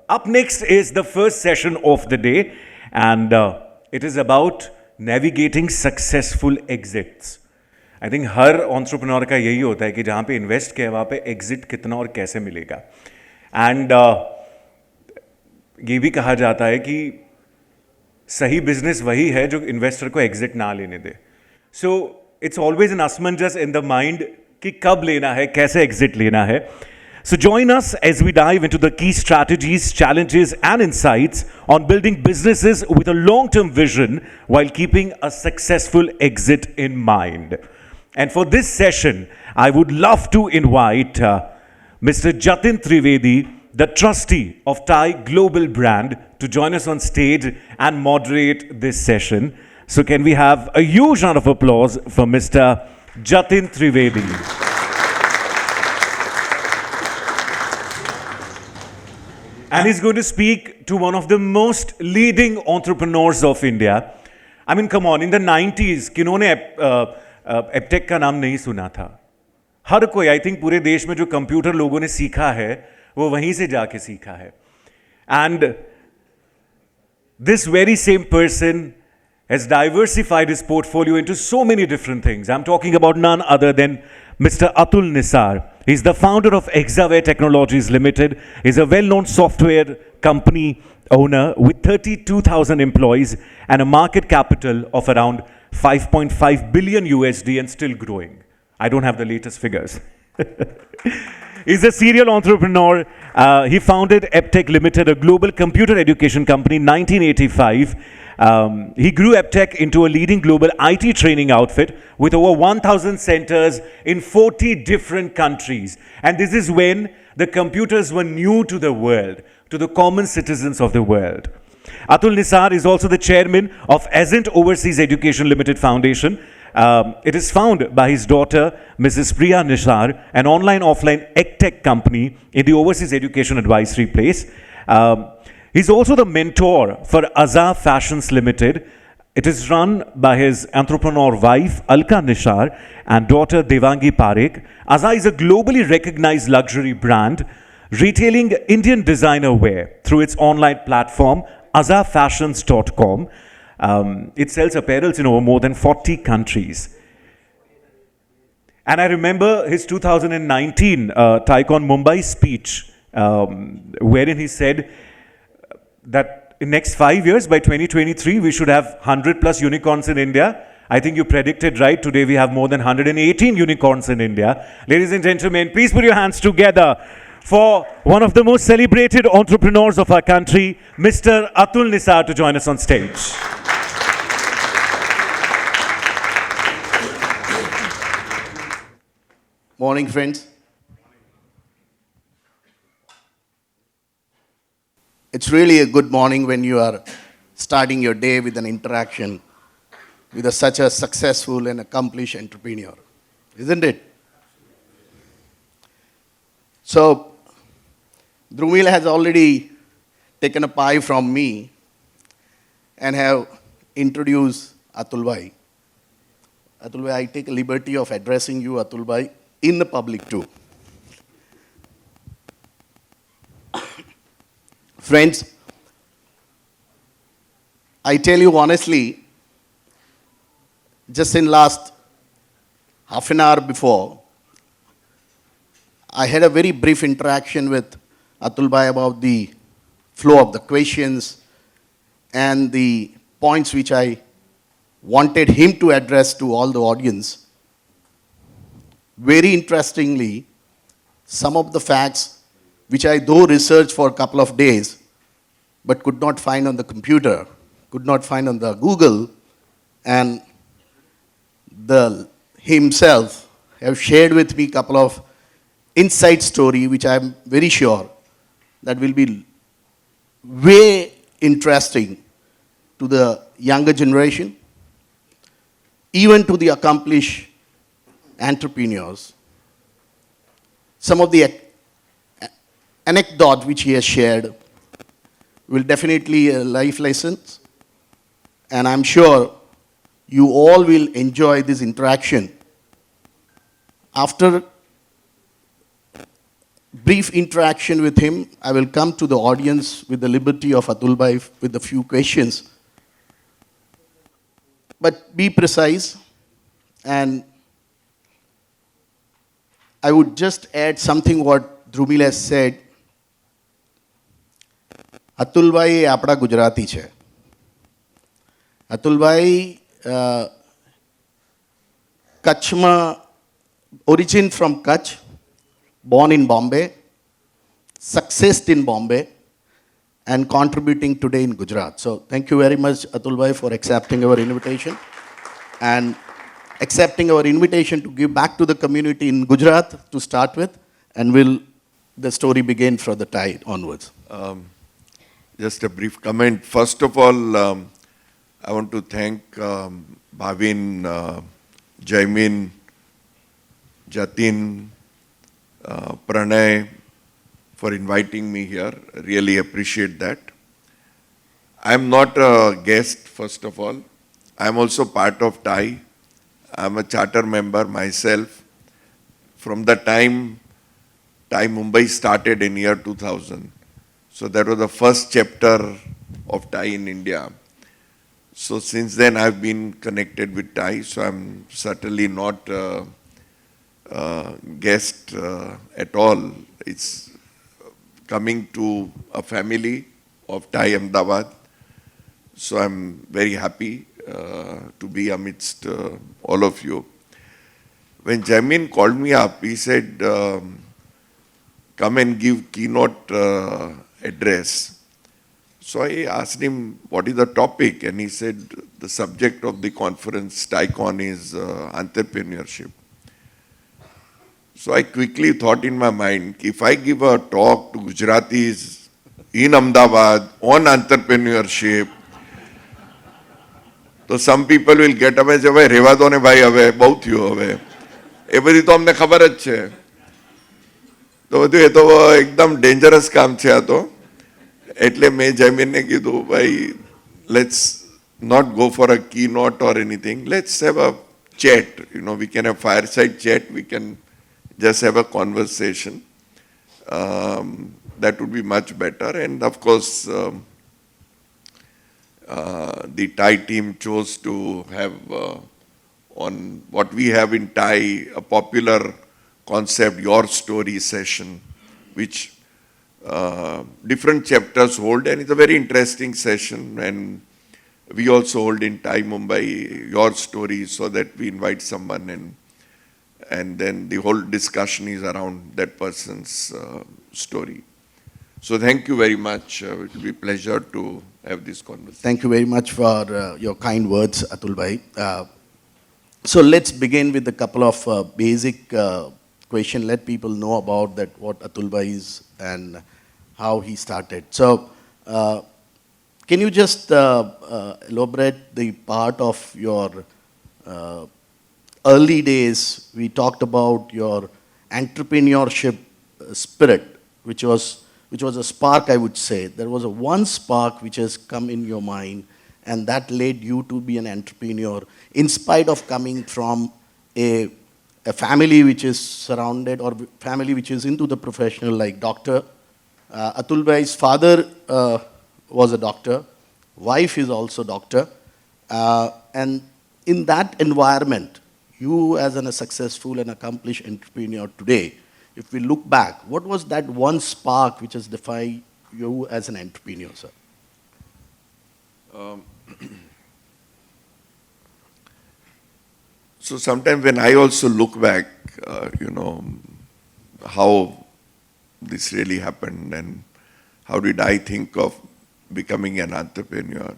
Up next is the first session of the day, and it is about navigating successful exits. I think her entrepreneur का यही होता है कि जहाँ पे invest किया वहाँ पे exit कितना और कैसे मिलेगा. And ये भी कहा जाता है कि सही business वही है जो investor को exit ना लेने दे. So it's always an asmanjas in the mind कि कब लेना है, कैसे exit लेना है. So join us as we dive into the key strategies, challenges, and insights on building businesses with a long-term vision while keeping a successful exit in mind. And for this session, I would love to invite Mr. Jatin Trivedi, the trustee of TiE Global Brand, to join us on stage and moderate this session. So can we have a huge round of applause for Mr. Jatin Trivedi. And he's going to speak to one of the most leading entrepreneurs of India. I mean, come on, in the 90s, किन्होंने Aptech का नाम नहीं सुना था. हर कोई, I think, पूरे देश में जो कंप्यूटर लोगों ने सीखा है, वो वहीं से जाके सीखा है. And this very same person has diversified his portfolio into so many different things. I'm talking about none other than Mr. Atul Nishar. He's the founder of Hexaware Technologies Limited. He's a well-known software company owner with 32,000 employees and a market capital of around 5.5 billion USD and still growing. I don't have the latest figures. He's a serial entrepreneur. He founded Aptech Limited, a global computer education company, in 1985. He grew Aptech into a leading global IT training outfit with over 1,000 centers in 40 different countries. And this is when the computers were new to the world, to the common citizens of the world. Atul Nishar is also the chairman of Ascent Overseas Education Limited Foundation. It is founded by his daughter, Mrs. Priya Nishar, an online-offline EdTech company in the overseas education advisory place. He's also the mentor for Azza Fashions Limited. It is run by his entrepreneur wife, Alka Nishar, and daughter, Devangi Parekh. Azza is a globally recognized luxury brand, retailing Indian designer wear through its online platform, azzafashions.com. It sells apparels in over more than 40 countries. And I remember his 2019 TiECON Mumbai speech, wherein he said that in next 5 years, by 2023, we should have 100 plus unicorns in India. I think you predicted right. Today we have more than 118 unicorns in India. Ladies and gentlemen, please put your hands together for one of the most celebrated entrepreneurs of our country, Mr. Atul Nishar, to join us on stage. Morning, friends. It's really a good morning when you are starting your day with an interaction with such a successful and accomplished entrepreneur, isn't it? So, Drumil has already taken a pie from me and have introduced Atul Bhai. Atul Bhai, I take a liberty of addressing you, Atul Bhai, in the public too. Friends, I tell you honestly, just in last half an hour before, I had a very brief interaction with Atul Bhai about the flow of the questions and the points which I wanted him to address to all the audience. Very interestingly, some of the facts which I though researched for a couple of days, but could not find on the computer, could not find on the Google, and himself have shared with me a couple of inside story, which I'm very sure that will be way interesting to the younger generation, even to the accomplished entrepreneurs. Some of the anecdote which he has shared will definitely a life lessons, and I'm sure you all will enjoy this interaction. After brief interaction with him. I will come to the audience with the liberty of Atul Bhai with a few questions. But be precise, and I would just add something what Dhrumil has said. અતુલભાઈ આપણા ગુજરાતી છે. અતુલભાઈ કચ્છમાં, origin from Kutch, born in Bombay, successed in Bombay, and contributing today in Gujarat. So thank you very much, Atulbhai, for accepting our invitation and accepting our invitation to give back to the community in Gujarat to start with, and will the story begin from the tide onwards. Just a brief comment. First of all, I want to thank Bhavin, Jaimin, Jatin, Pranay for inviting me here. Really appreciate that. I'm not a guest, first of all. I'm also part of TiE. I'm a charter member myself. From the time TiE Mumbai started in year 2000. So that was the first chapter of TiE in India. So since then I've been connected with TiE, so I'm certainly not a guest at all. It's coming to a family of TiE Ahmedabad. So I'm very happy to be amidst all of you. When Jamin called me up, he said, come and give keynote address. So I asked him, what is the topic? And he said, the subject of the conference, TiECON, is entrepreneurship. So I quickly thought in my mind, if I give a talk to Gujaratis in Ahmedabad on entrepreneurship, so some people will get away, say, "Bhai, રેવા દો ને ભાઈ હવે બહુ થયું હવે." એ બધી તો અમને ખબર જ છે. તો બધું એ તો એકદમ ડેન્જરસ કામ છે આ તો. એટલે મેં જમીનને કીધું, ભાઈ, let's not go for a keynote or anything. Let's have a chat. You know, we can have fireside chat. We can just have a conversation. That would be much better. And of course, the TiE team chose to have on what we have in TiE, a popular concept, Your Story session, which different chapters hold, and it's a very interesting session. And we also hold in TiE Mumbai Your Story, so that we invite someone and then the whole discussion is around that person's story. So thank you very much. It will be a pleasure to have this conversation. Thank you very much for your kind words, Atul Bhai. So let's begin with a couple of basic questions. Let people know about that, what Atul Bhai is and how he started. So can you just elaborate the part of your early days? We talked about your entrepreneurship spirit, which was a spark, I would say. There was a one spark which has come in your mind, and that led you to be an entrepreneur, in spite of coming from a family which is surrounded, or family which is into the professional, like doctor. Atul Bhai's father was a doctor, wife is also doctor, and in that environment, you as a successful and accomplished entrepreneur today, if we look back, what was that one spark which has defined you as an entrepreneur, sir? So sometimes when I also look back, how this really happened and how did I think of becoming an entrepreneur.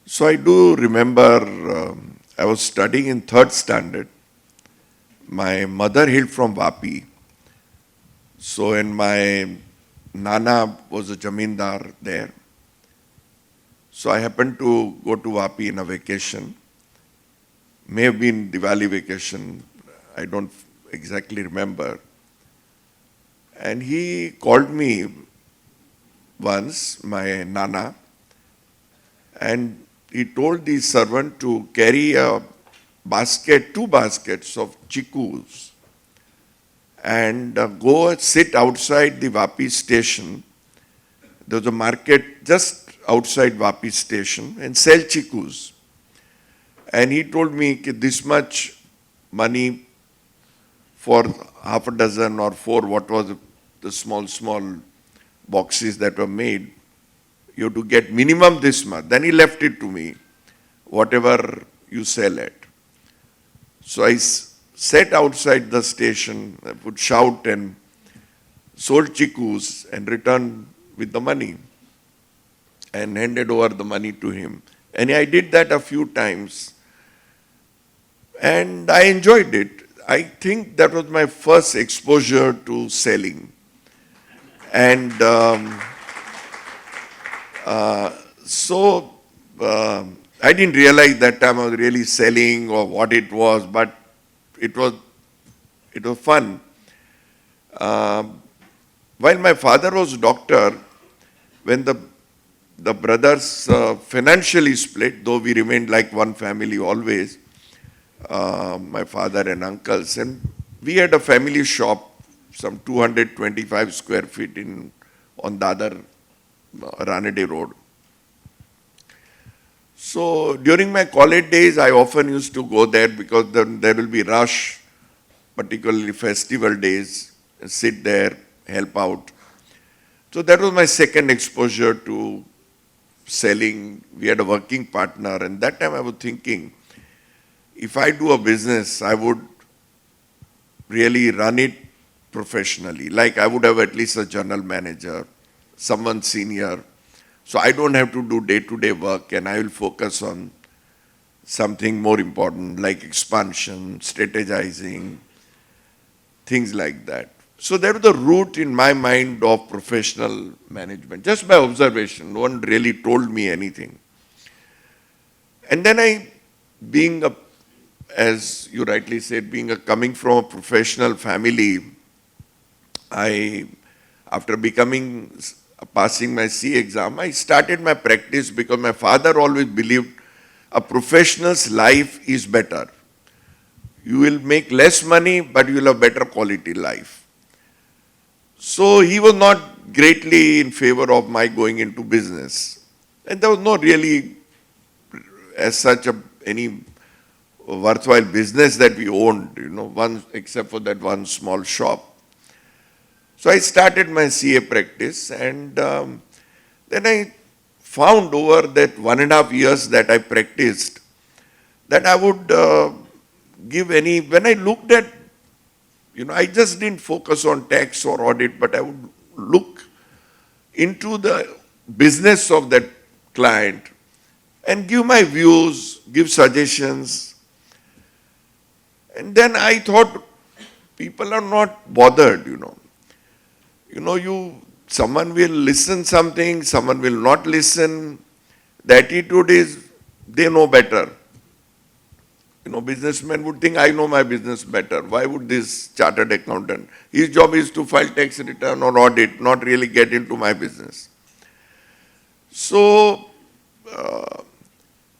So I do remember I was studying in 3rd standard. My mother hailed from Vapi. So, and my Nana was a Jamindar there. So I happened to go to Vapi in a vacation. May have been Diwali vacation. I don't exactly remember. And he called me once, my Nana, and he told the servant to carry a basket, 2 baskets of chikus. and go sit outside the Vapi station. There was a market just outside Vapi station and sell chikus. And he told me this much money for half a dozen or four, what was the small boxes that were made. You have to get minimum this much. Then he left it to me, whatever you sell at. So I sat outside the station, I would shout and sold chikus and returned with the money and handed over the money to him. And I did that a few times. And I enjoyed it. I think that was my first exposure to selling. And I didn't realize that time I was really selling or what it was, but it was fun. While my father was doctor, when the brothers financially split, though we remained like one family always, my father and uncles, and we had a family shop, some 225 square feet on Dadar, Ranade Road. So during my college days, I often used to go there because then there will be rush, particularly festival days, sit there, help out. So that was my second exposure to selling. We had a working partner, and that time I was thinking, if I do a business, I would really run it professionally. Like I would have at least a general manager, someone senior. So I don't have to do day-to-day work, and I will focus on something more important like expansion, strategizing, things like that. So that was the root in my mind of professional management, just by observation. No one really told me anything. And then as you rightly said, coming from a professional family, after passing my C exam, I started my practice because my father always believed a professional's life is better. You will make less money, but you will have better quality life. So he was not greatly in favor of my going into business. And there was no really, as such, any worthwhile business that we owned, except for that one small shop. So I started my CA practice, and then I found over that 1.5 years that I practiced, that I would when I looked at, I just didn't focus on tax or audit, but I would look into the business of that client and give my views, give suggestions. And then I thought, people are not bothered, someone will listen something, someone will not listen. The attitude is, they know better. Businessmen would think, I know my business better. Why would this chartered accountant? His job is to file tax return or audit, not really get into my business. So,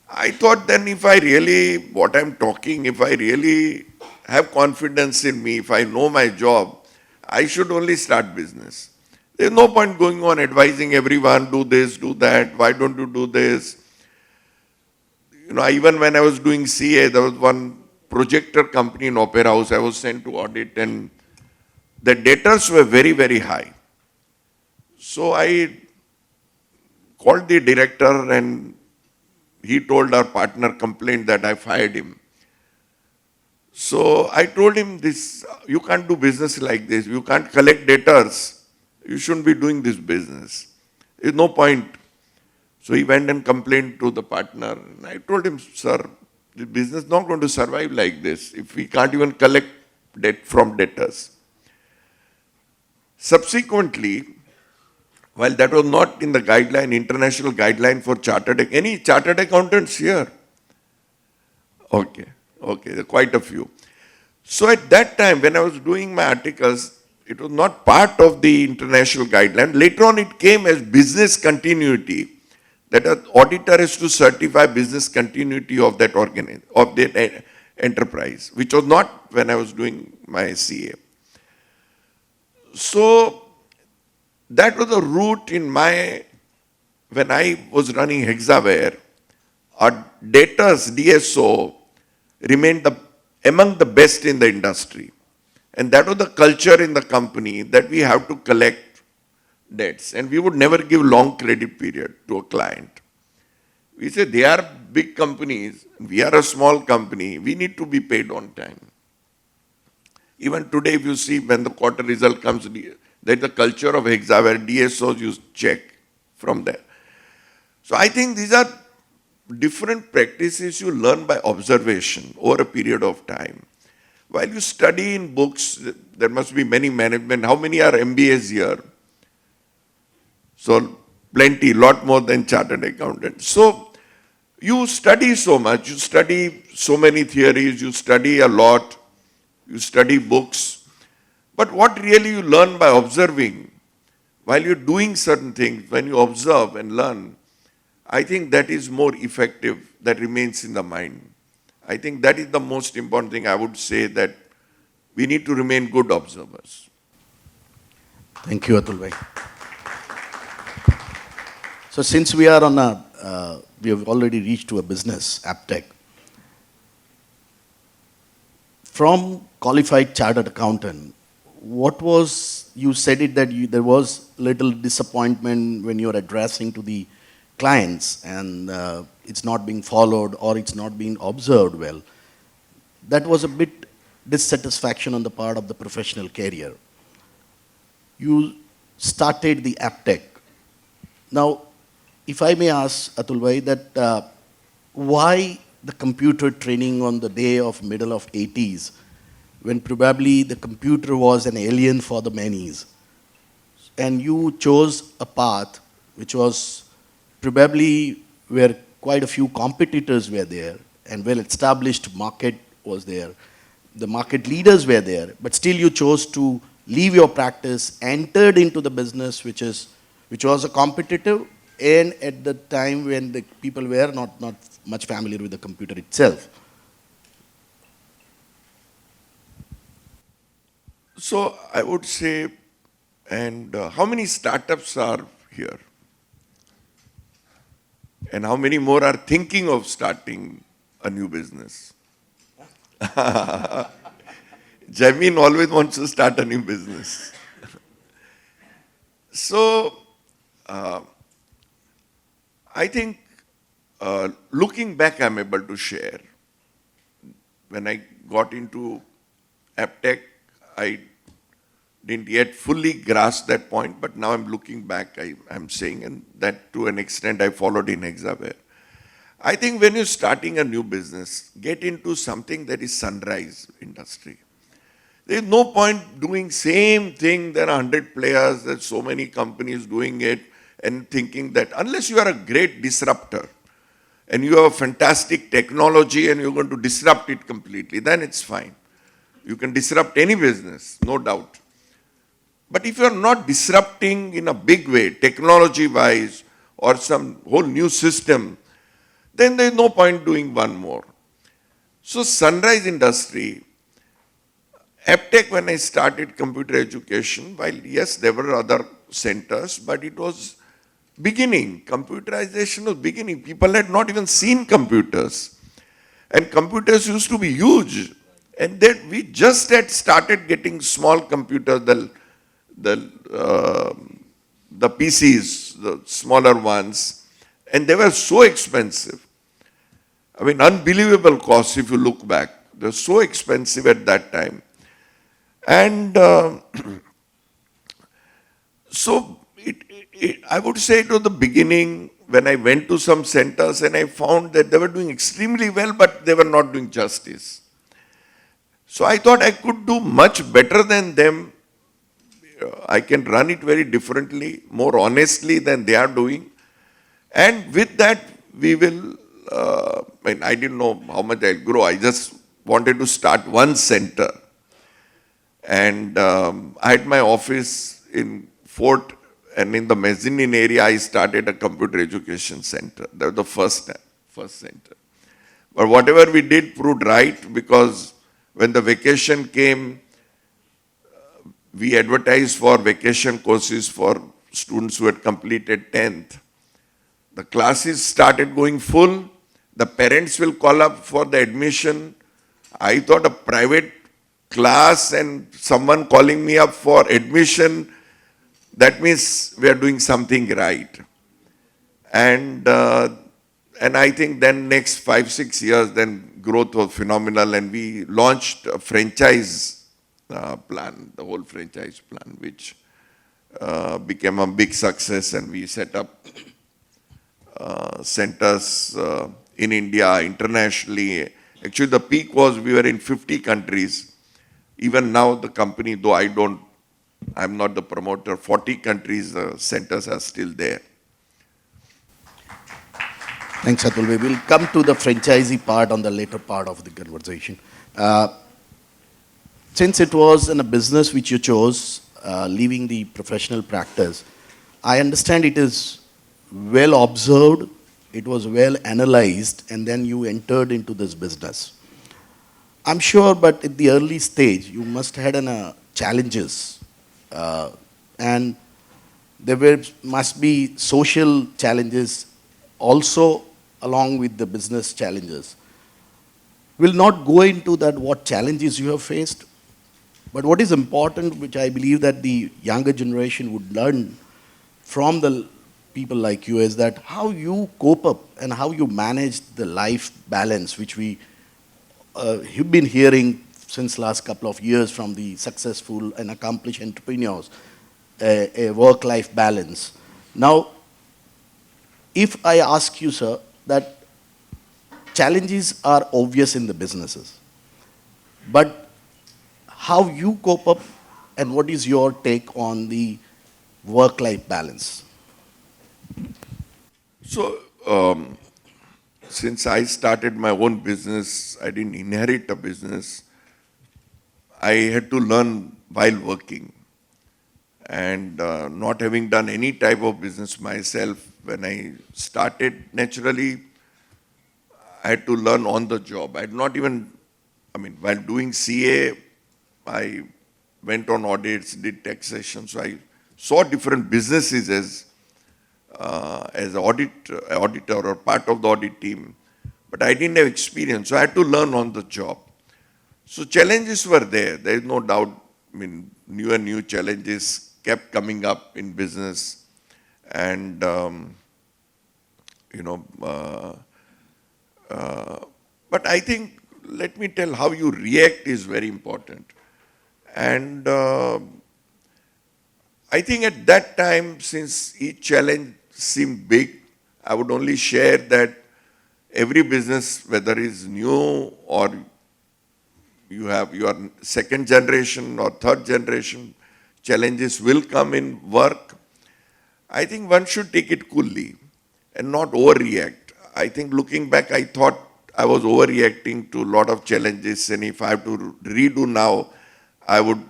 I thought then if I really have confidence in me, if I know my job, I should only start business. There's no point going on advising everyone, do this, do that, why don't you do this? Even when I was doing CA, there was one projector company in Opera House, I was sent to audit, and the debtors were very, very high. So I called the director, and he told our partner, complained that I fired him. So I told him this, you can't do business like this. You can't collect debtors. You shouldn't be doing this business. There's no point. So he went and complained to the partner. And I told him, sir, the business is not going to survive like this if we can't even collect debt from debtors. Subsequently, while that was not in the guideline, international guideline for any chartered accountants here? Okay, there are quite a few. So at that time, when I was doing my articles, it was not part of the international guideline. Later on, it came as business continuity, that an auditor has to certify business continuity of that enterprise, which was not when I was doing my CA. So that was the route when I was running Hexaware, our debtors, DSO, remained among the best in the industry. And that was the culture in the company, that we have to collect debts. And we would never give long credit period to a client. We say they are big companies, we are a small company, we need to be paid on time. Even today, if you see when the quarter result comes, there's the culture of Hexaware, DSOs you check from there. So I think these are different practices you learn by observation over a period of time. While you study in books, there must be many management. How many are MBAs here? So plenty, lot more than chartered accountants. So you study so much, you study so many theories, you study a lot, you study books. But what really you learn by observing, while you're doing certain things, when you observe and learn, I think that is more effective, that remains in the mind. I think that is the most important thing I would say, that we need to remain good observers. Thank you, Atul bhai. So since we are on we have already reached to a business, Aptech. From qualified chartered accountant, what was, you said it that there was little disappointment when you're addressing to the clients and it's not being followed or it's not being observed well. That was a bit dissatisfaction on the part of the professional career. You started the Aptech. Now, if I may ask Atul bhai, that why the computer training on the day of middle of 80s, when probably the computer was an alien for the manys, and you chose a path which was probably where quite a few competitors were there and well-established market was there. The market leaders were there, but still you chose to leave your practice, entered into the business which was a competitive, and at the time when the people were not much familiar with the computer itself. So I would say, and how many startups are here? And how many more are thinking of starting a new business? Jatin always wants to start a new business. So, I think, looking back, I'm able to share. When I got into Aptech, I didn't yet fully grasp that point, but now I'm looking back, I'm saying, and that to an extent I followed in Hexaware. I think when you're starting a new business, get into something that is sunrise industry. There's no point doing same thing, there are 100 players, there's so many companies doing it, and thinking that unless you are a great disruptor, and you have a fantastic technology and you're going to disrupt it completely, then it's fine. You can disrupt any business, no doubt. But if you're not disrupting in a big way, technology-wise, or some whole new system, then there's no point doing one more. So sunrise industry, Aptech, when I started computer education, while yes, there were other centers, but it was beginning. Computerization was beginning. People had not even seen computers. And computers used to be huge. And then we just had started getting small computers, the PCs, the smaller ones, and they were so expensive. I mean, unbelievable costs if you look back. They were so expensive at that time. And so I would say it was the beginning when I went to some centers and I found that they were doing extremely well, but they were not doing justice. So I thought I could do much better than them. I can run it very differently, more honestly than they are doing. And with that, we will, I didn't know how much I'll grow. I just wanted to start one center. And I had my office in Fort, and in the mezzanine area, I started a computer education center. That was the first center. But whatever we did proved right, because when the vacation came, we advertised for vacation courses for students who had completed 10th. The classes started going full. The parents will call up for the admission. I thought a private class and someone calling me up for admission, that means we are doing something right. And I think then next 5-6 years, then growth was phenomenal, and we launched a franchise plan, the whole franchise plan, which became a big success, and we set up centers in India, internationally. Actually, the peak was we were in 50 countries. Even now, the company, though I'm not the promoter, 40 countries, centers are still there. Thanks, Atul. We will come to the franchisee part on the later part of the conversation. Since it was in a business which you chose, leaving the professional practice, I understand it is well observed, it was well analyzed, and then you entered into this business. I'm sure, but at the early stage, you must have had challenges, and there must be social challenges also along with the business challenges. We'll not go into that, what challenges you have faced, but what is important, which I believe that the younger generation would learn from the people like you, is that how you cope up and how you manage the life balance, which we have been hearing since last couple of years from the successful and accomplished entrepreneurs, a work-life balance. Now, if I ask you, sir, that challenges are obvious in the businesses, but how you cope up and what is your take on the work-life balance? So, since I started my own business, I didn't inherit a business. I had to learn while working. And not having done any type of business myself, when I started, naturally, I had to learn on the job. I had not even, while doing CA, I went on audits, did taxation. So I saw different businesses as an auditor or part of the audit team. But I didn't have experience, so I had to learn on the job. So challenges were there. There is no doubt. New and new challenges kept coming up in business. And, but I think, let me tell, how you react is very important. And I think at that time, since each challenge seemed big, I would only share that every business, whether it's new or you have your second generation or third generation, challenges will come in work. I think one should take it coolly and not overreact. I think looking back, I thought I was overreacting to a lot of challenges, and if I have to redo now, I would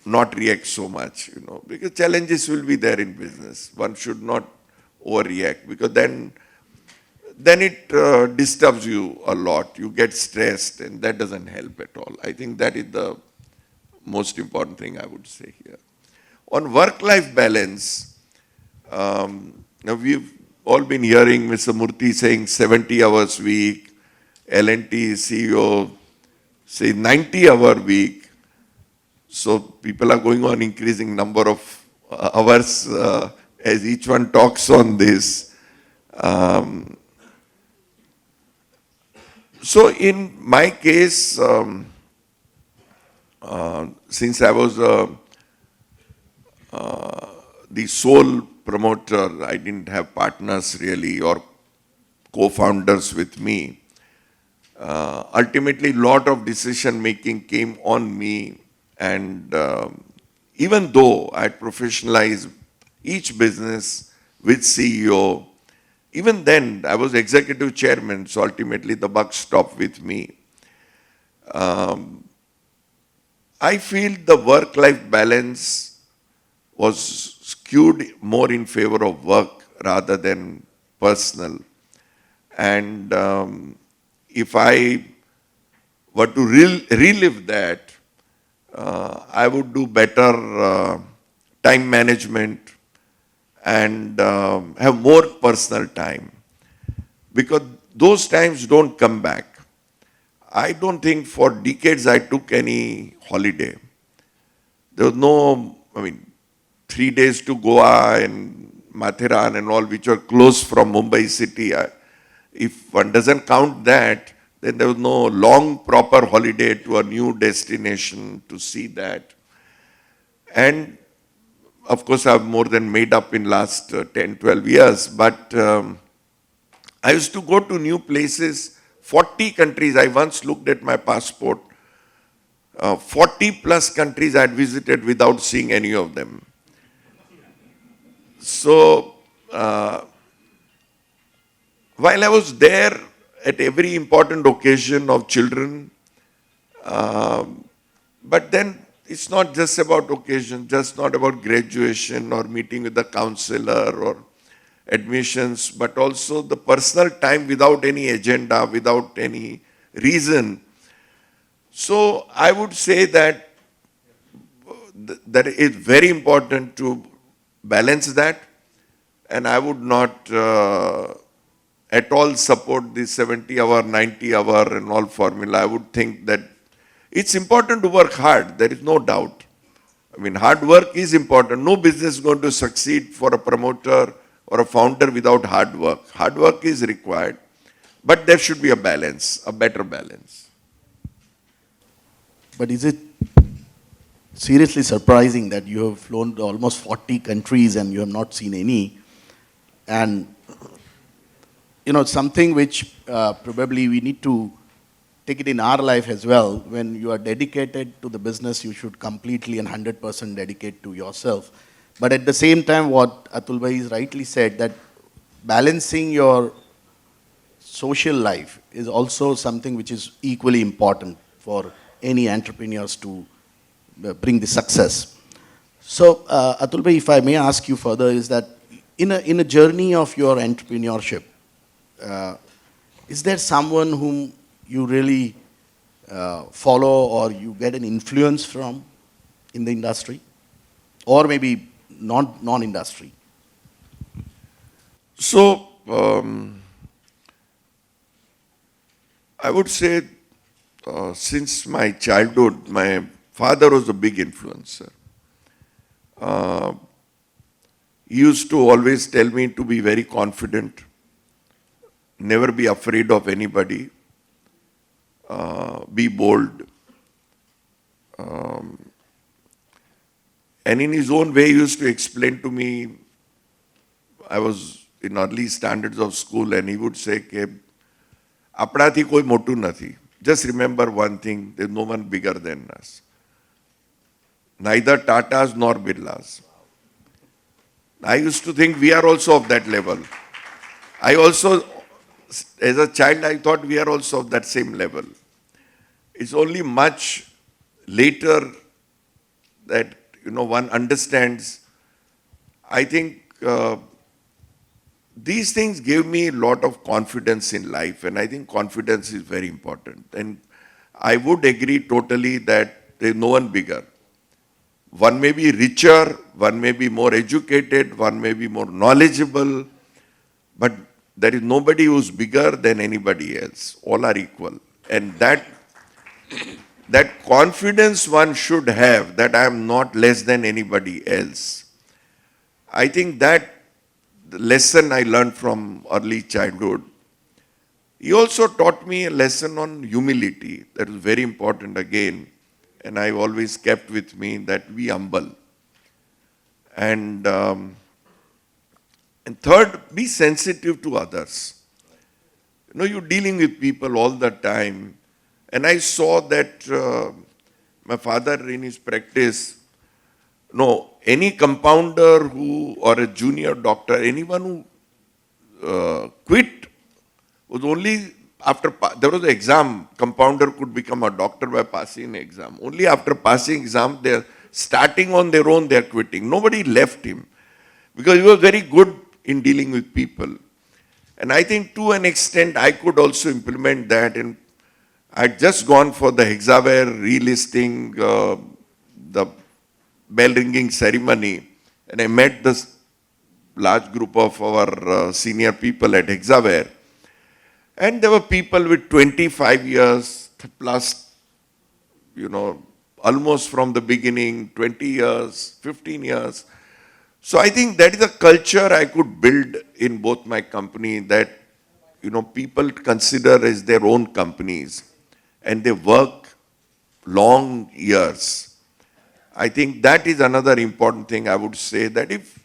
not react so much, because challenges will be there in business. One should not overreact, because then it disturbs you a lot. You get stressed, and that doesn't help at all. I think that is the most important thing I would say here. On work-life balance, now we've all been hearing Mr. Murthy saying 70 hours week, L&T CEO say 90-hour week. So people are going on increasing number of hours as each one talks on this. So in my case, since I was the sole promoter, I didn't have partners really or co-founders with me. Ultimately, lot of decision making came on me, and even though I had professionalized each business with CEO, even then I was executive chairman, so ultimately the buck stopped with me. I feel the work-life balance was skewed more in favor of work rather than personal. And if I were to relive that, I would do better time management and have more personal time. Because those times don't come back. I don't think for decades I took any holiday. There was no, 3 days to Goa and Mathiran and all, which were close from Mumbai city. If one doesn't count that, then there was no long proper holiday to a new destination to see that. And of course I've more than made up in last 10, 12 years, but I used to go to new places, 40 countries. I once looked at my passport. 40 plus countries I had visited without seeing any of them. So, while I was there at every important occasion of children, but then it's not just about occasion, just not about graduation or meeting with the counselor or admissions, but also the personal time without any agenda, without any reason. So I would say that it's very important to balance that, and I would not at all support the 70-hour, 90-hour and all formula. I would think that it's important to work hard, there is no doubt. Hard work is important. No business is going to succeed for a promoter or a founder without hard work. Hard work is required, but there should be a balance, a better balance. But is it seriously surprising that you have flown to almost 40 countries and you have not seen any? And, something which probably we need to take it in our life as well. When you are dedicated to the business, you should completely and 100% dedicate to yourself. But at the same time, what Atul bhai is rightly said, that balancing your social life is also something which is equally important for any entrepreneurs to bring the success. So, Atul bhai, if I may ask you further, is that in a journey of your entrepreneurship, is there someone whom you really follow or you get an influence from in the industry, or maybe non-industry? So, I would say since my childhood, my father was a big influencer. He used to always tell me to be very confident, never be afraid of anybody, be bold. And in his own way, he used to explain to me, I was in early standards of school, and he would say, "Apnathi koi motu nathi. Just remember one thing, there's no one bigger than us. Neither Tatas nor Birlas." I used to think we are also of that level. I also, as a child, I thought we are also of that same level. It's only much later that one understands. I think these things gave me a lot of confidence in life, and I think confidence is very important. And I would agree totally that there is no one bigger. One may be richer, one may be more educated, one may be more knowledgeable, but there is nobody who's bigger than anybody else. All are equal. And that confidence one should have, that I am not less than anybody else. I think that the lesson I learned from early childhood. He also taught me a lesson on humility. That was very important again. And I always kept with me that be humble. And third, be sensitive to others. You're dealing with people all the time. And I saw that my father in his practice, any compounder or a junior doctor, anyone who quit was only after, there was an exam, compounder could become a doctor by passing an exam. Only after passing exam, they're starting on their own, they're quitting. Nobody left him because he was very good in dealing with people. And I think to an extent, I could also implement that. And I'd just gone for the Hexaware relisting the bell ringing ceremony, and I met this large group of our senior people at Hexaware. And there were people with 25 years plus, almost from the beginning, 20 years, 15 years. So I think that is a culture I could build in both my company that, people consider as their own companies and they work long years. I think that is another important thing I would say, that if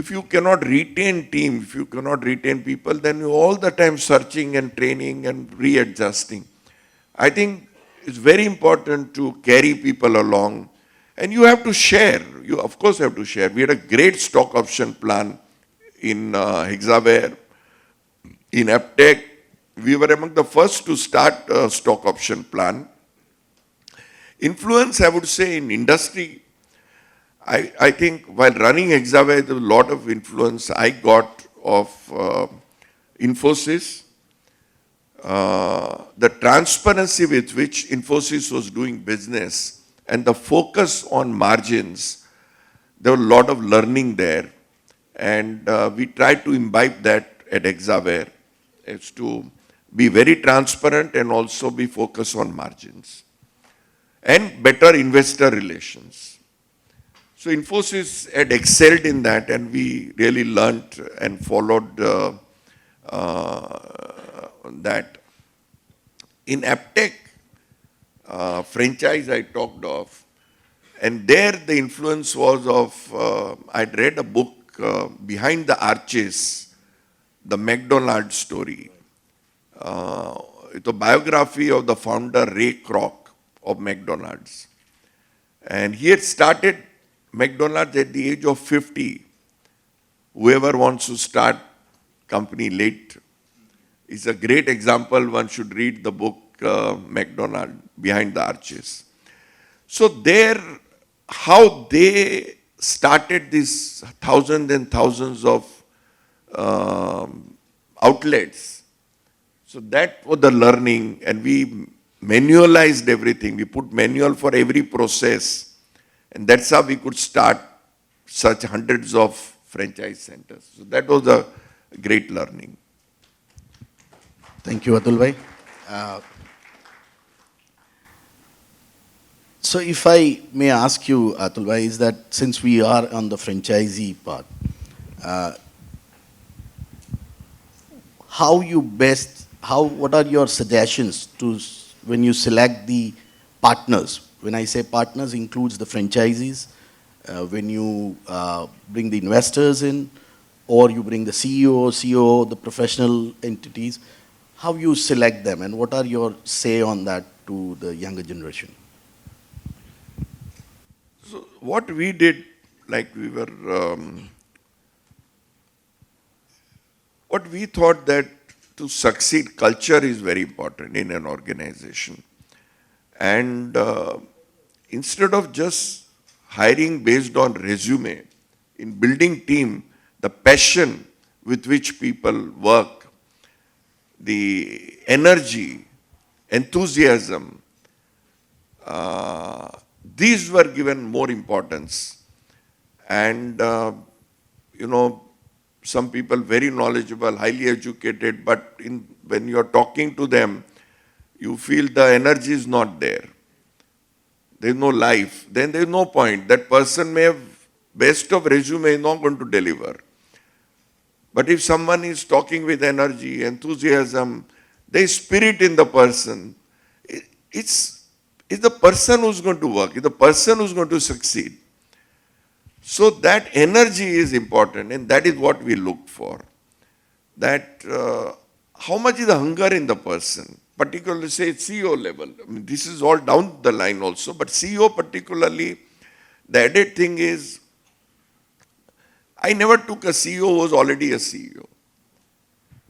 you cannot retain team, if you cannot retain people, then you're all the time searching and training and readjusting. I think it's very important to carry people along, and you have to share. You of course have to share. We had a great stock option plan in Hexaware. In Aptech, we were among the first to start a stock option plan. Influence, I would say, in industry, I think while running Hexaware, there was a lot of influence I got of Infosys. The transparency with which Infosys was doing business and the focus on margins, there was a lot of learning there. And we tried to imbibe that at Hexaware, is to be very transparent and also be focused on margins. And better investor relations. So Infosys had excelled in that, and we really learned and followed that. In Aptech, franchise I talked of, and there the influence was of, I'd read a book, Behind the Arches, the McDonald's story. It's a biography of the founder Ray Kroc of McDonald's. And he had started McDonald's at the age of 50. Whoever wants to start company late is a great example. One should read the book McDonald, Behind the Arches. So there, how they started these thousands and thousands of outlets. So that was the learning, and we manualized everything. We put manual for every process, and that's how we could start such hundreds of franchise centers. So that was a great learning. Thank you, Atul bhai. So if I may ask you, Atul bhai, is that since we are on the franchisee part, what are your suggestions to when you select the partners? When I say partners, includes the franchisees, when you bring the investors in, or you bring the CEO, COO, the professional entities, how you select them, and what are your say on that to the younger generation? So what we did, like we were, what we thought that to succeed, culture is very important in an organization. And instead of just hiring based on resume, in building team, the passion with which people work, the energy, enthusiasm, these were given more importance. And, some people very knowledgeable, highly educated, but when you're talking to them, you feel the energy is not there. There's no life. Then there's no point. That person may have best of resume, is not going to deliver. But if someone is talking with energy, enthusiasm, there's spirit in the person, it's the person who's going to work, it's the person who's going to succeed. So that energy is important, and that is what we look for. That how much is the hunger in the person, particularly say CEO level. I mean, this is all down the line also, but CEO particularly, the added thing is, I never took a CEO who was already a CEO.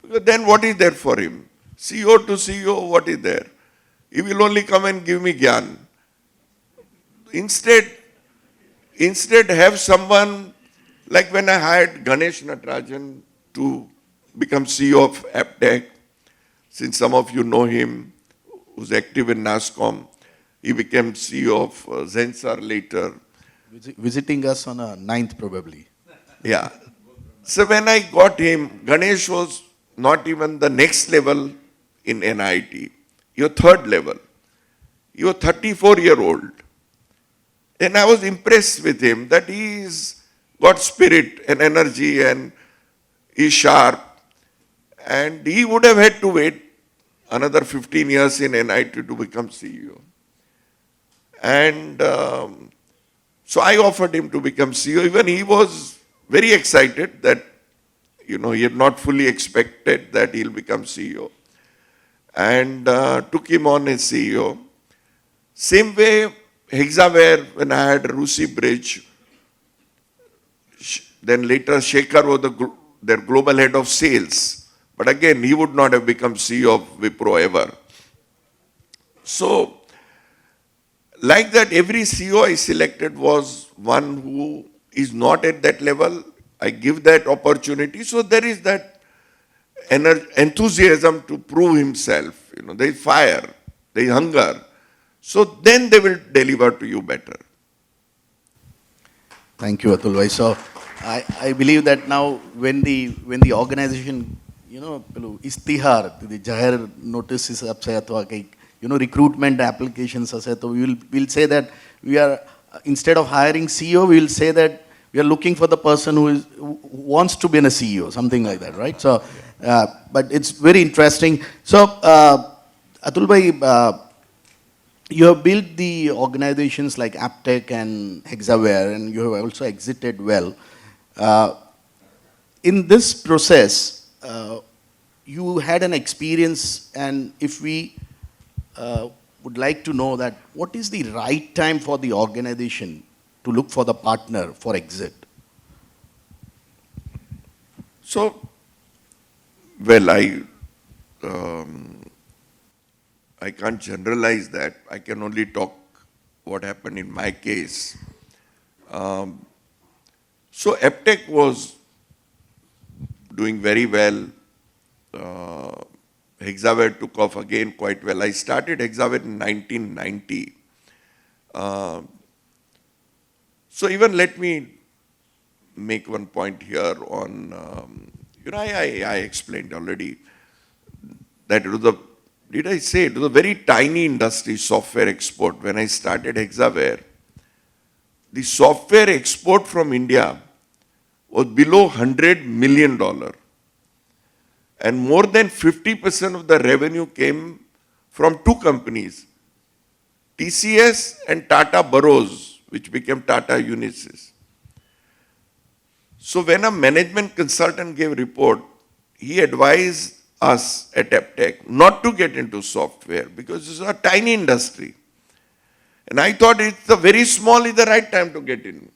Because then what is there for him? CEO to CEO, what is there? He will only come and give me gyan. Instead have someone, like when I hired Ganesh Natarajan to become CEO of Aptech, since some of you know him, who's active in NASCOM, He became CEO of Zensar later. Visiting us on a ninth probably. Yeah. So when I got him, Ganesh was not even the next level in NIT. Your third level. He was 34-year-old. And I was impressed with him that he's got spirit and energy and he's sharp. And he would have had to wait another 15 years in NIT to become CEO. And so I offered him to become CEO. Even he was very excited that, he had not fully expected that he'll become CEO. And took him on as CEO. Same way, Hexaware, when I had Rusi Bridge, then later Shekhar was their global head of sales. But again, he would not have become CEO of Wipro ever. So, like that, every CEO I selected was one who is not at that level. I give that opportunity. So there is that enthusiasm to prove himself. There is fire, there is hunger. So then they will deliver to you better. Thank you, Atul bhai. So I believe that now when the organization, પેલું ઇસ્તિહાર the જાહેર notices આપશે અથવા કંઈક recruitment applications હશે તો we'll say that we are instead of hiring CEO we will say that we are looking for the person who wants to be a CEO, something like that, right? So but it's very interesting. So Atul bhai, you have built the organizations like Aptech and Hexaware, and you have also exited well. In this process, you had an experience, and if we would like to know that what is the right time for the organization to look for the partner for exit? So, well, I can't generalize that. I can only talk what happened in my case. So Aptech was doing very well. Hexaware took off again quite well. I started Hexaware in 1990. So even let me make one point here on, I explained already that it was it was a very tiny industry, software export. When I started Hexaware, the software export from India was below $100 million. And more than 50% of the revenue came from two companies, TCS and Tata Burrows, which became Tata Unisys. So when a management consultant gave report, he advised us at Aptech not to get into software because it's a tiny industry. And I thought it's very small is the right time to get in.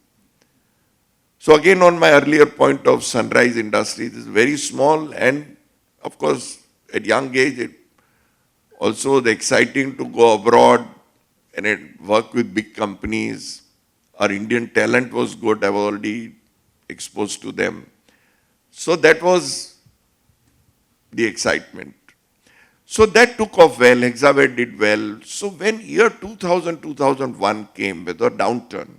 So again, on my earlier point of sunrise industry, it is very small, and of course, at young age, it also the exciting to go abroad and work with big companies. Our Indian talent was good. I was already exposed to them. So that was the excitement. So that took off well. Hexaware did well. So when year 2000, 2001 came with a downturn,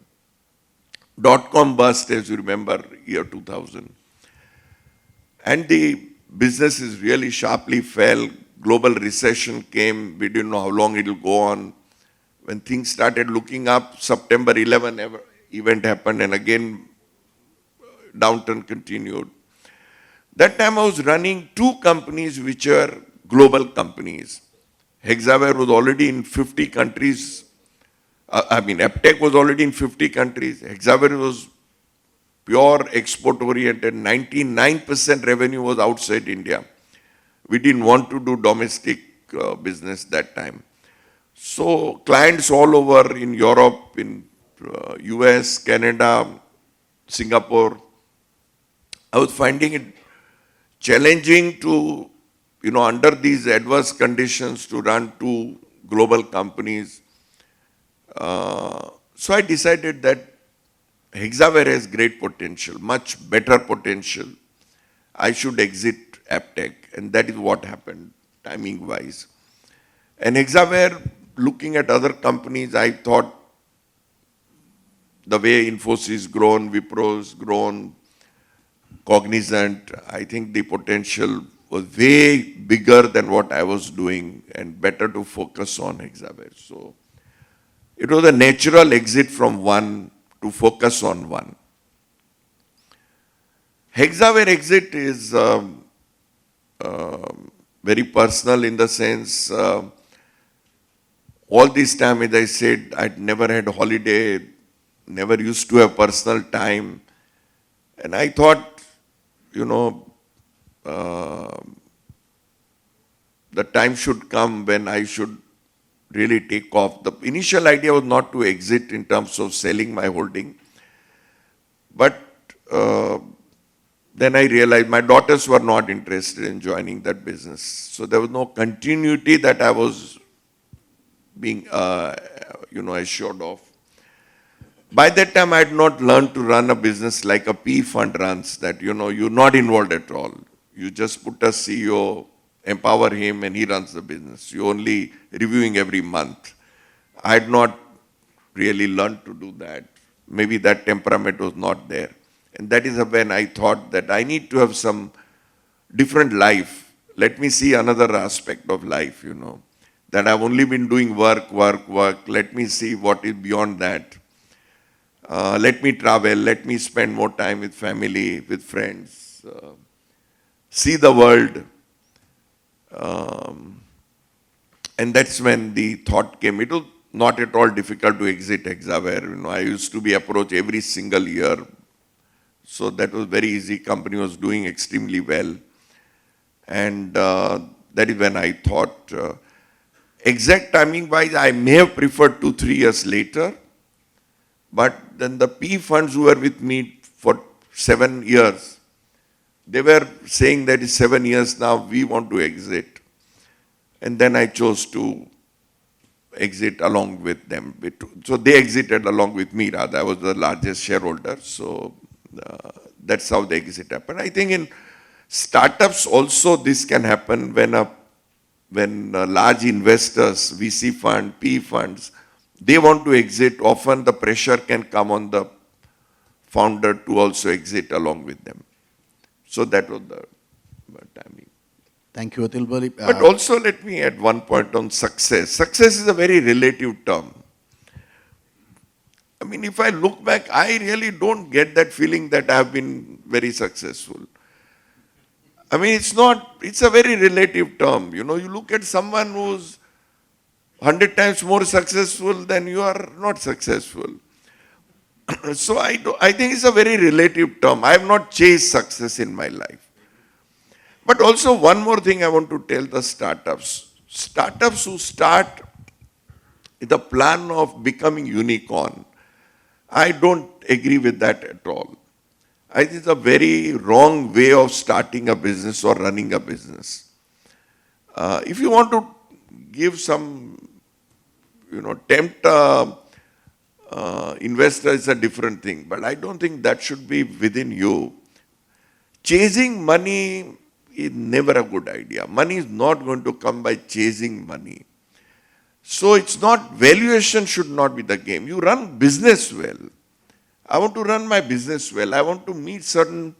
dot-com burst, as you remember, year 2000. And the businesses really sharply fell. Global recession came. We didn't know how long it will go on. When things started looking up, September 11 event happened, and again, downturn continued. That time I was running two companies which are global companies. Hexaware was already in 50 countries. Aptech was already in 50 countries. Hexaware was pure export-oriented. 99% revenue was outside India. We didn't want to do domestic business that time. So clients all over in Europe, in US, Canada, Singapore, I was finding it challenging to, under these adverse conditions to run two global companies. So I decided that Hexaware has great potential, much better potential. I should exit Aptech, and that is what happened, timing-wise. And Hexaware looking at other companies, I thought the way Infosys grown, Wipro's grown, Cognizant, I think the potential was way bigger than what I was doing and better to focus on Hexaware. So it was a natural exit from one to focus on one. Hexaware exit is very personal in the sense, all this time, as I said, I'd never had a holiday, never used to have personal time. And I thought, the time should come when I should really take off. The initial idea was not to exit in terms of selling my holding. But then I realized my daughters were not interested in joining that business. So there was no continuity that I was being, assured of. By that time, I had not learned to run a business like a PE fund runs, that, you're not involved at all. You just put a CEO, empower him, and he runs the business. You're only reviewing every month. I had not really learned to do that. Maybe that temperament was not there. And that is when I thought that I need to have some different life. Let me see another aspect of life, that I've only been doing work. Let me see what is beyond that. Let me travel, let me spend more time with family, with friends, see the world. And that's when the thought came. It was not at all difficult to exit Hexaware. I used to be approached every single year. So that was very easy. Company was doing extremely well. And that is when I thought, exact timing wise, I may have preferred 2-3 years later. But then the PE funds who were with me for 7 years, they were saying that it's 7 years now, we want to exit. And then I chose to exit along with them. So they exited along with me, rather. I was the largest shareholder. So that's how the exit happened. I think in startups also this can happen when large investors, VC fund, PE funds, they want to exit. Often the pressure can come on the founder to also exit along with them. So that was the timing. Thank you, Atul Bhai. But also let me add one point on success. Success is a very relative term. I mean, if I look back, I really don't get that feeling that I have been very successful. I mean, it's a very relative term. You look at someone who's 100 times more successful than you are not successful. So I think it's a very relative term. I have not chased success in my life. But also one more thing I want to tell the startups. Startups who start with the plan of becoming unicorn, I don't agree with that at all. I think it's a very wrong way of starting a business or running a business. If you want to give some, tempt investor is a different thing, but I don't think that should be within you. Chasing money is never a good idea. Money is not going to come by chasing money. So it's not, valuation should not be the game. You run business well. I want to run my business well. I want to meet certain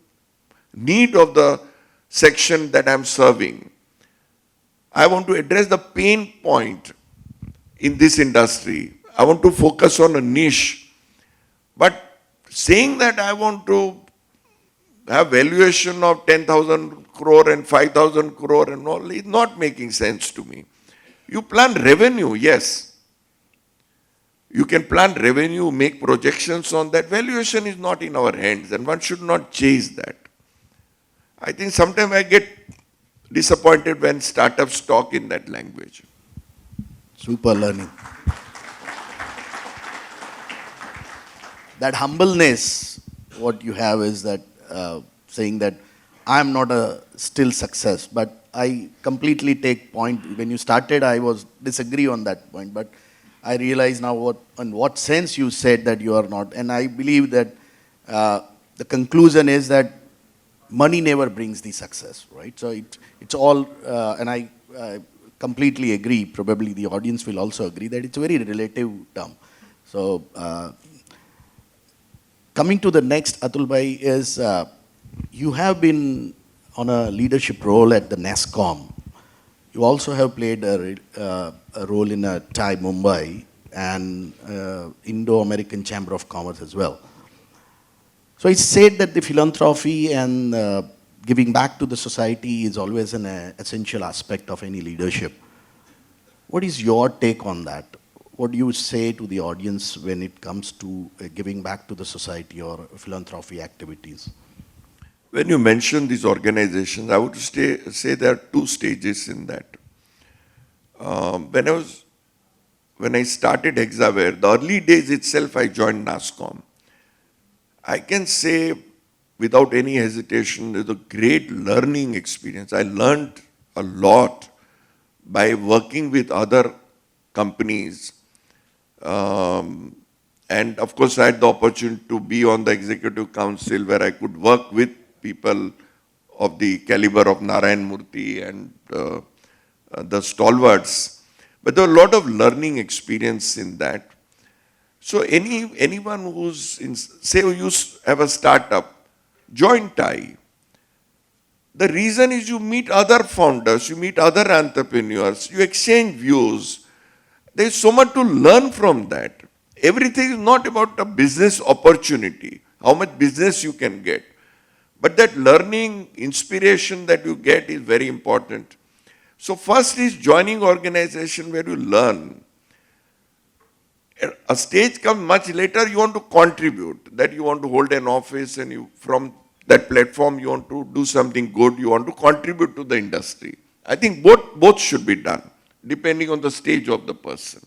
need of the section that I'm serving. I want to address the pain point in this industry. I want to focus on a niche. But saying that I want to have valuation of 10,000 crore and 5,000 crore and all is not making sense to me. You plan revenue, yes. You can plan revenue, make projections on that. Valuation is not in our hands and one should not chase that. I think sometimes I get disappointed when startups talk in that language. Super learning. That humbleness, what you have is that saying that I'm not a still success, but I completely take point. When you started, I was disagree on that point, but I realize now in what sense you said that you are not. And I believe that the conclusion is that money never brings the success, right? So it's all, and I completely agree. Probably the audience will also agree that it's a very relative term. So, coming to the next, Atul Bhai, is you have been on a leadership role at the NASSCOM. You also have played a role in TiE Mumbai and Indo-American Chamber of Commerce as well. So it's said that the philanthropy and giving back to the society is always an essential aspect of any leadership. What is your take on that? What do you say to the audience when it comes to giving back to the society or philanthropy activities? When you mention these organizations, I would say there are two stages in that. When I started Hexaware, the early days itself, I joined NASSCOM. I can say without any hesitation, it was a great learning experience. I learned a lot by working with other companies. And of course, I had the opportunity to be on the executive council where I could work with people of the caliber of Narayan Murthy and the stalwarts. But there was a lot of learning experience in that. So anyone who's, say you have a startup, join TiE. The reason is you meet other founders, you meet other entrepreneurs, you exchange views. There is so much to learn from that. Everything is not about a business opportunity, how much business you can get. But that learning, inspiration that you get is very important. So first is joining organization where you learn. A stage comes much later, you want to contribute, that you want to hold an office and you, from that platform you want to do something good, you want to contribute to the industry. I think both should be done, depending on the stage of the person.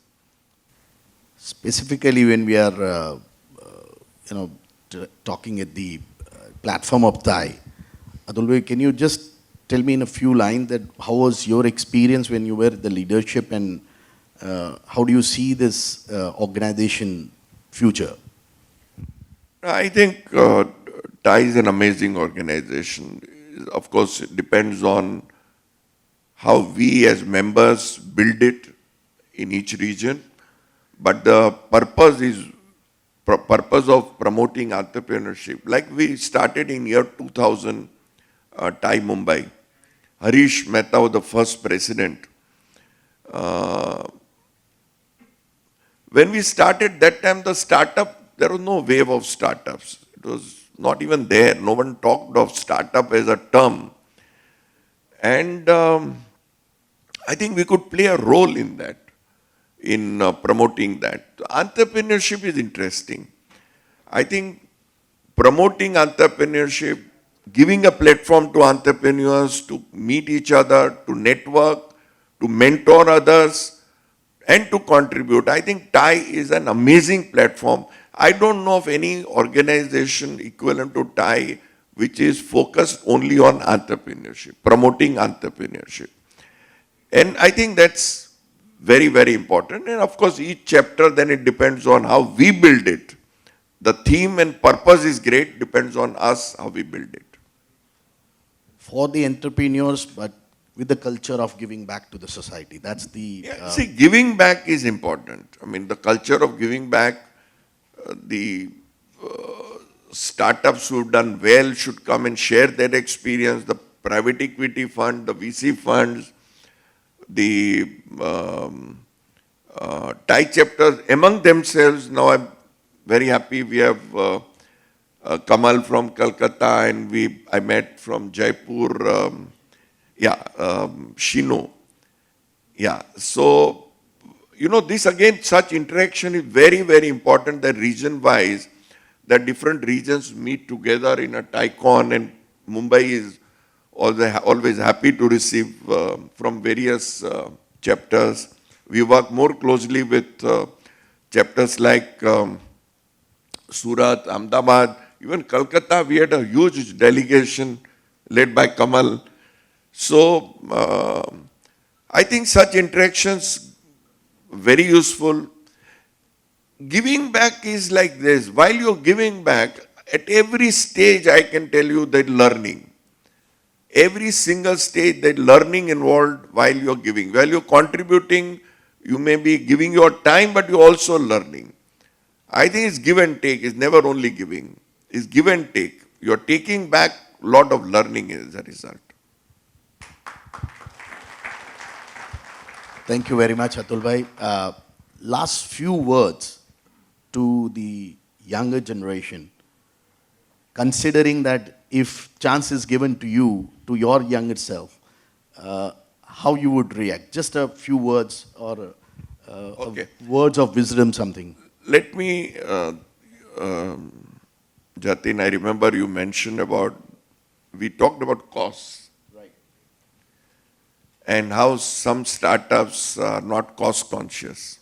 Specifically when we are talking at the platform of TiE, Atul Bhai, can you just tell me in a few lines that how was your experience when you were the leadership and how do you see this organization future? I think TiE is an amazing organization. Of course, it depends on how we as members build it in each region. But the purpose is purpose of promoting entrepreneurship. Like we started in year 2000, TiE Mumbai. Harish Mehta was the first president. When we started that time, the startup, there was no wave of startups. It was not even there. No one talked of startup as a term. And I think we could play a role in that, in promoting that. Entrepreneurship is interesting. I think promoting entrepreneurship, giving a platform to entrepreneurs to meet each other, to network, to mentor others, and to contribute. I think TiE is an amazing platform. I don't know of any organization equivalent to TiE which is focused only on entrepreneurship, promoting entrepreneurship. And I think that's very, very important. And of course, each chapter, then it depends on how we build it. The theme and purpose is great, depends on us how we build it. For the entrepreneurs, but with the culture of giving back to the society. That's the... See, giving back is important. I mean, the culture of giving back, the startups who've done well should come and share their experience. The private equity fund, the VC funds, the TiE chapters among themselves. Now I'm very happy we have Kamal from Calcutta and I met from Jaipur, Shino. Yeah, so, this again, such interaction is very, very important that region-wise, that different regions meet together in a TiECON, and Mumbai is always happy to receive from various chapters. We work more closely with chapters like Surat, Ahmedabad, even Calcutta. We had a huge delegation led by Kamal. So I think such interactions very useful. Giving back is like this. While you're giving back, at every stage I can tell you that learning. every single stage, there's learning involved while you're giving. While you're contributing, you may be giving your time, but you're also learning. I think it's give and take. It's never only giving. It's give and take. You're taking back a lot of learning as a result. Thank you very much, Atul bhai. Last few words to the younger generation, considering that if chance is given to you, to your younger self, how you would react? Just a few words or Okay. words of wisdom, something. Let me, Jatin, I remember you mentioned about, we talked about costs. Right. And how some startups are not cost conscious.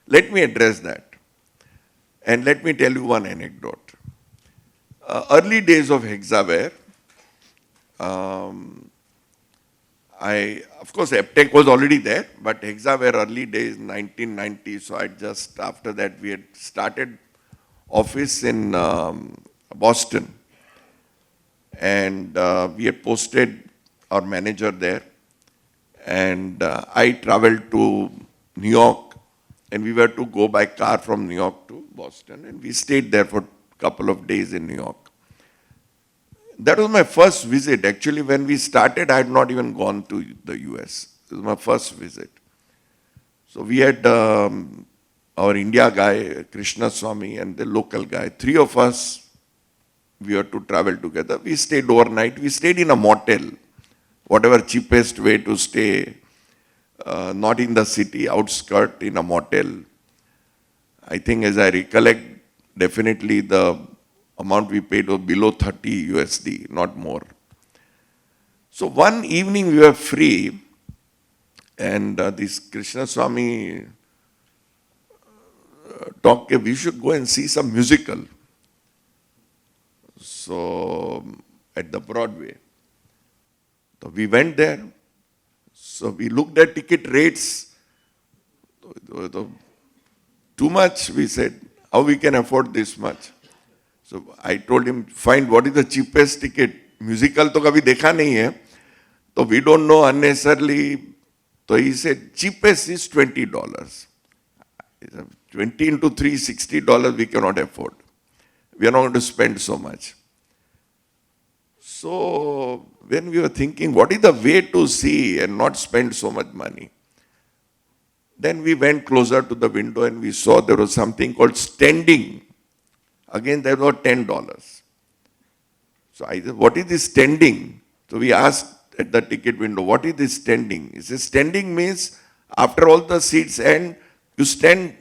Let me address that. And let me tell you one anecdote. Early days of Hexaware, of course, Aptech was already there, but Hexaware early days, 1990, so after that, we had started office in Boston. And we had posted our manager there. And I traveled to New York, and we were to go by car from New York to Boston, and we stayed there for a couple of days in New York. That was my first visit. Actually, when we started, I had not even gone to the US. It was my first visit. So we had our India guy, Krishna Swami, and the local guy. Three of us, we were to travel together. We stayed overnight. We stayed in a motel, whatever cheapest way to stay, not in the city, outskirt, in a motel. I think as I recollect, definitely the amount we paid was below 30 USD, not more. So one evening we were free, and this Krishna Swami talked, we should go and see some musical. So at the Broadway. So we went there. So we looked at ticket rates. Too much, we said, how we can afford this much? So I told him, find what is the cheapest ticket. Musical to kabhi dekha nahi hai. So we don't know unnecessarily. So he said, cheapest is $20. 20 into 3, $60 we cannot afford. We are not going to spend so much. So when we were thinking, what is the way to see and not spend so much money? Then we went closer to the window and we saw there was something called standing. Again, there was $10. So I said, what is this standing? So we asked at the ticket window, what is this standing? He says, standing means after all the seats end, you stand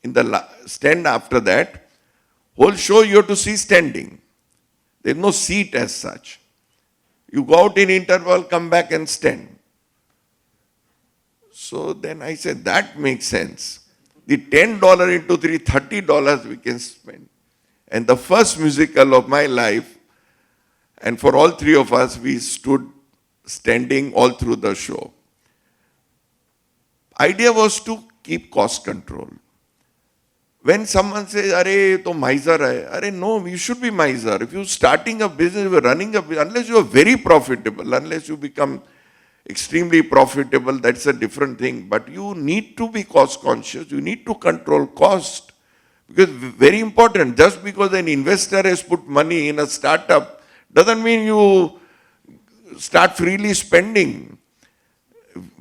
in the stand after that. Whole show you have to see standing. There is no seat as such. You go out in interval, come back and stand. So then I said, that makes sense. The $10 into 3, $30 we can spend. And the first musical of my life, and for all three of us, we stood standing all through the show. Idea was to keep cost control. When someone says, "Arey, to miser hai," arey, no, you should be miser. If you're starting a business, you're running a business, unless you are very profitable, unless you become extremely profitable, that's a different thing. But you need to be cost conscious. You need to control cost. Because very important, just because an investor has put money in a startup, doesn't mean you start freely spending.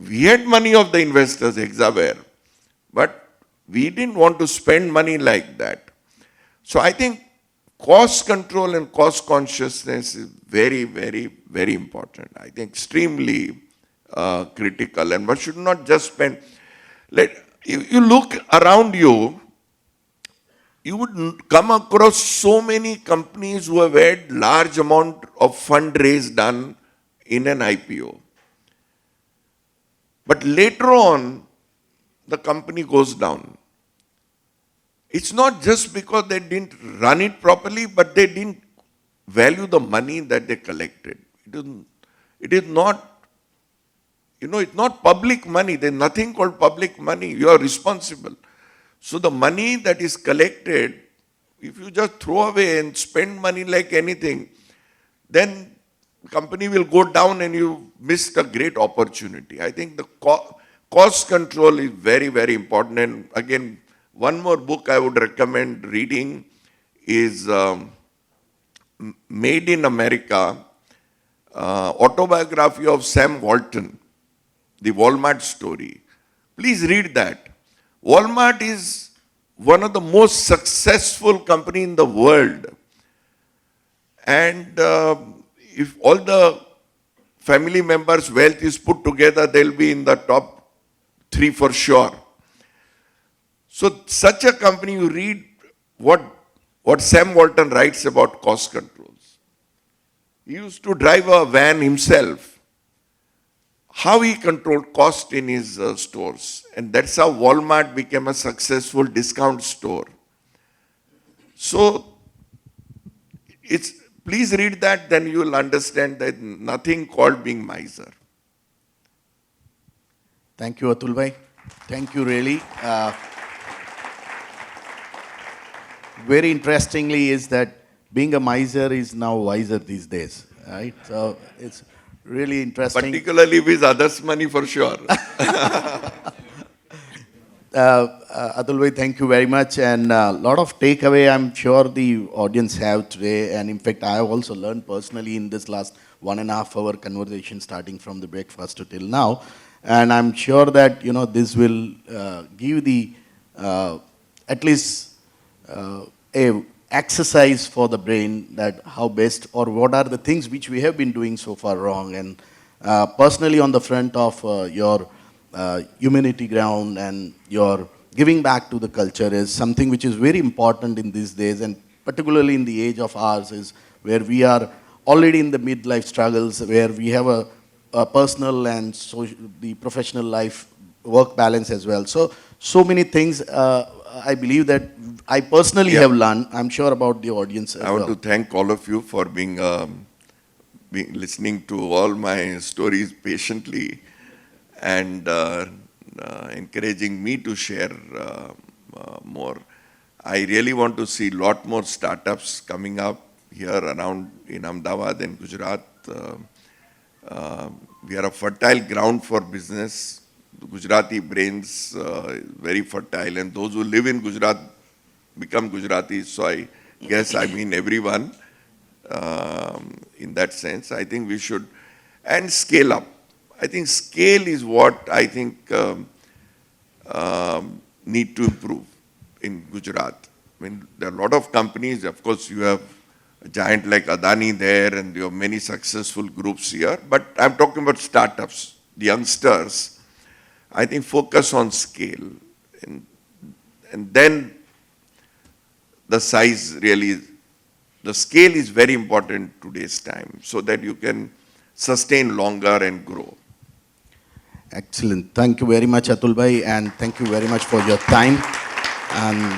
We had money of the investors, Hexaware, but we didn't want to spend money like that. So I think cost control and cost consciousness is very, very, very important. I think extremely critical, and one should not just spend. You look around you, you would come across so many companies who have had large amount of fundraise done in an IPO. But later on, the company goes down. It's not just because they didn't run it properly, but they didn't value the money that they collected. It is not, it's not public money. There's nothing called public money. You are responsible. So the money that is collected, if you just throw away and spend money like anything, then company will go down and you missed a great opportunity. I think the cost control is very, very important. And again, one more book I would recommend reading is Made in America, autobiography of Sam Walton, the Walmart story. Please read that. Walmart is one of the most successful company in the world. And if all the family members' wealth is put together, they'll be in the top 3 for sure. So such a company, you read what Sam Walton writes about cost controls. He used to drive a van himself. How he controlled cost in his stores. And that's how Walmart became a successful discount store. So please read that, then you will understand that nothing called being miser. Thank you, Atul bhai. Thank you, really. Very interestingly is that being a miser is now wiser these days, right? So it's really interesting. Particularly with others' money for sure. Atul bhai, thank you very much. And a lot of takeaway I'm sure the audience have today. And in fact, I have also learned personally in this last 1.5 hour conversation, starting from the breakfast to till now. And I'm sure that, this will give the, at least a exercise for the brain that how best or what are the things which we have been doing so far wrong. And personally on the front of your humanity ground and your giving back to the culture is something which is very important in these days, and particularly in the age of ours is where we are already in the midlife struggles, where we have a personal and the professional life work balance as well. So many things I believe that I personally have learned. I'm sure about the audience as well. I want to thank all of you for being listening to all my stories patiently and encouraging me to share more. I really want to see a lot more startups coming up here around in Ahmedabad and Gujarat. We are a fertile ground for business. The Gujarati brains very fertile, and those who live in Gujarat become Gujaratis. So I guess I mean everyone in that sense. I think we should, and scale up. I think scale is what I think need to improve in Gujarat. I mean, there are a lot of companies. Of course, you have a giant like Adani there, and you have many successful groups here. But I'm talking about startups, the youngsters. I think focus on scale, and then the size really, the scale is very important today's time, so that you can sustain longer and grow. Excellent. Thank you very much, Atul bhai, and thank you very much for your time. And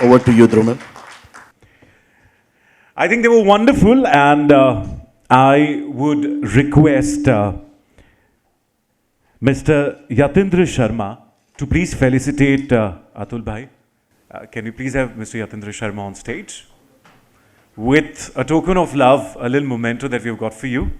over to you, Drumel. I think they were wonderful, and I would request Mr. Yatindra Sharma to please felicitate Atul bhai. Can we please have Mr. Yatindra Sharma on stage with a token of love, a little memento that we've got for you.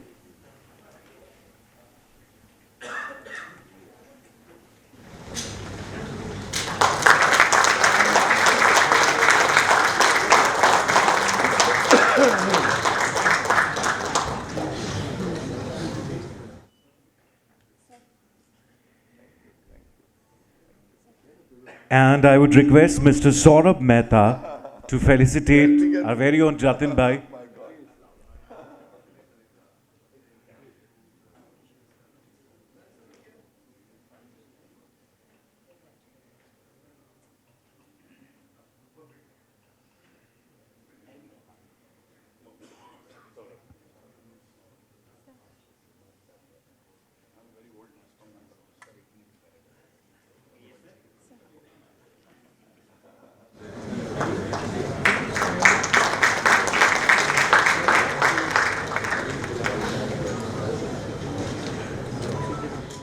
And I would request Mr. Saurabh Mehta to felicitate our very own Jatin bhai.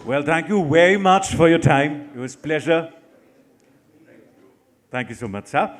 Well, thank you very much for your time. It was a pleasure. Thank you so much, sir.